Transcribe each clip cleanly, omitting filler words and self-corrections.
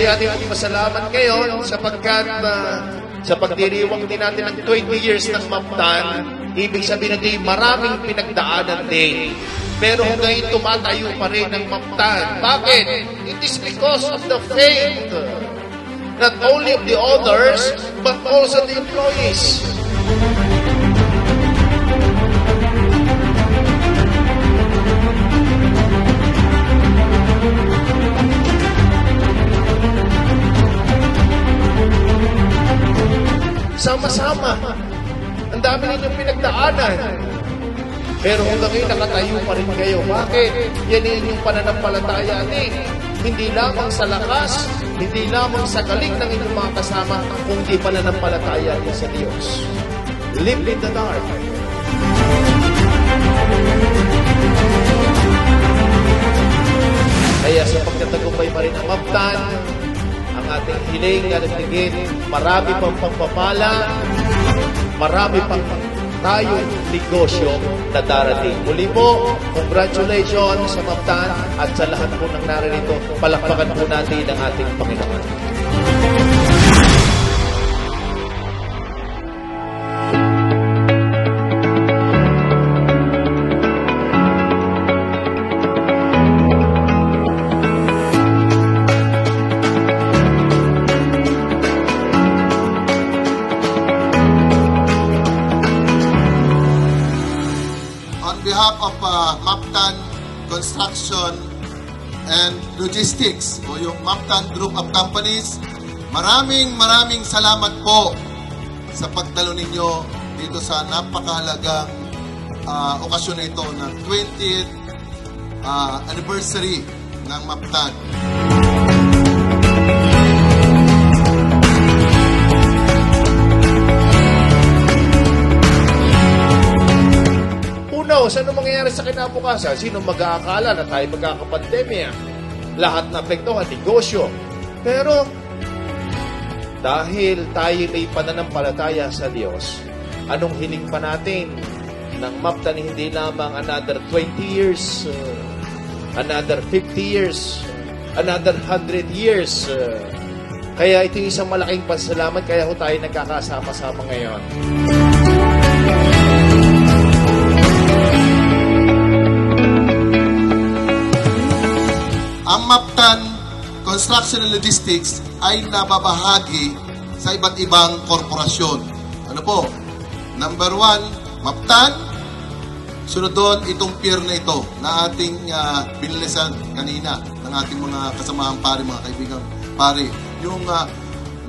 ating magpasalamat ngayon sapagkat sa pagdiriwang din natin ng 20 years ng Maptan, ibig sabihin natin maraming pinagdaanan din. Pero hanggang tumatayo pa rin ang Maptan. Bakit? It is because of the faith. Not only of the owners, but also the employees. Sama-sama. Ang dami ninyong pinagdaanan. Pero hanggang ngayon nakatayo pa rin kayo. Bakit? Yan yung pananampalataya din. Hindi lamang sa lakas, hindi lamang sa galing ng inyong mga kasama, kundi pananampalataya din sa Diyos. Live in the dark. Kaya sa pagkatagumpay pa rin ang Maptan, ang ating hiling na nagtigit, marami pang pagpapala, marami pang tayong negosyo na darating. Muli po, congratulations sa Maptan at sa lahat po ng naririto, palakpakan po natin ang ating Panginoon. On behalf of Maptan Construction and Logistics o yung Maptan Group of Companies, maraming salamat po sa pagdalo ninyo dito sa napakahalagang okasyon na ito ng 20th anniversary ng Maptan. Ano mangyayari sa kinabukasan? Sino mag-aakala na tayo magkakapandemya? Lahat na apektuhan, negosyo. Pero, dahil tayo may pananampalataya sa Diyos, anong hiling pa natin ng Maptan? Hindi lamang another 20 years, another 50 years, another 100 years. Kaya ito yung isang malaking pasalamat, kaya ho tayo nagkakasama-sama ngayon. Ang Maptan Construction and Logistics ay nababahagi sa iba't ibang korporasyon. Ano po? Number 1, Maptan. Sunod doon, itong pier na ito na ating binilisan kanina ng ating mga kasamahang pare, mga kaibigan pare. Yung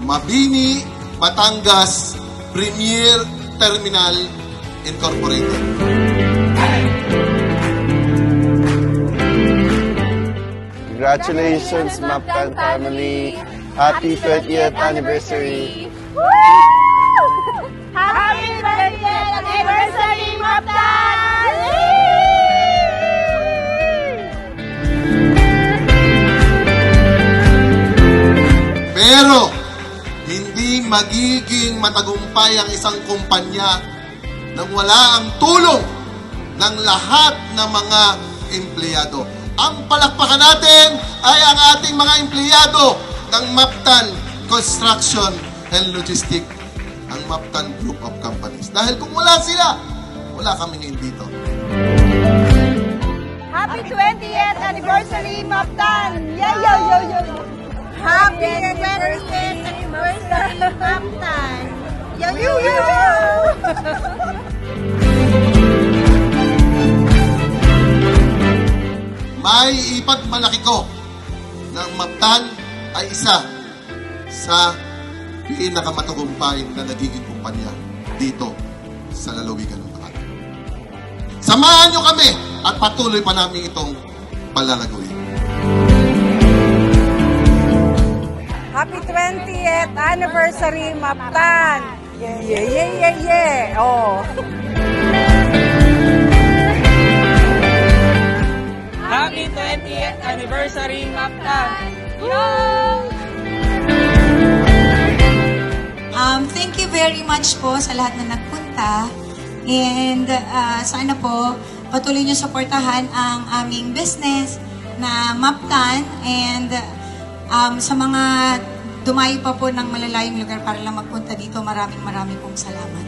Mabini, Batangas Premier Terminal Incorporated. Congratulations, Maptan family. Happy 20th anniversary. Woo! Happy 20th anniversary, Maptan! Pero, hindi magiging matagumpay ang isang kumpanya nang wala ang tulong ng lahat ng mga empleyado. Ang palakpakan natin ay ang ating mga empleyado ng Maptan Construction and Logistics, ang Maptan Group of Companies. Dahil kung wala sila, wala kami ngayon dito. Happy 20th anniversary, Maptan! Yo, yo, yo, yo! Happy 20th anniversary, Maptan! Yo, yo, yo, yo! May ipagmalaki ko ng Maptan ay isa sa pinakamatagumpay na nagiging kumpanya dito sa lalawigan ng Makati. Samahan nyo kami at patuloy pa namin itong palalaguin. Happy 20th anniversary, Maptan! Yeah, yeah, yeah, yeah, yeah! Oh! Happy 20th anniversary, Maptan! Yo! Thank you very much po sa lahat na nagpunta. And sana po patuloy niyo suportahan ang aming business na Maptan. And Sa mga dumayo pa po ng malalayong lugar para lang magpunta dito, maraming pong salamat.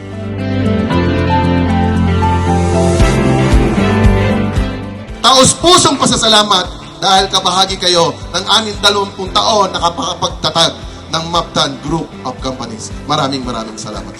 Taos-pusong pasasalamat dahil kabahagi kayo ng aming 20 taon na kapagtatag ng Maptan Group of Companies. Maraming salamat.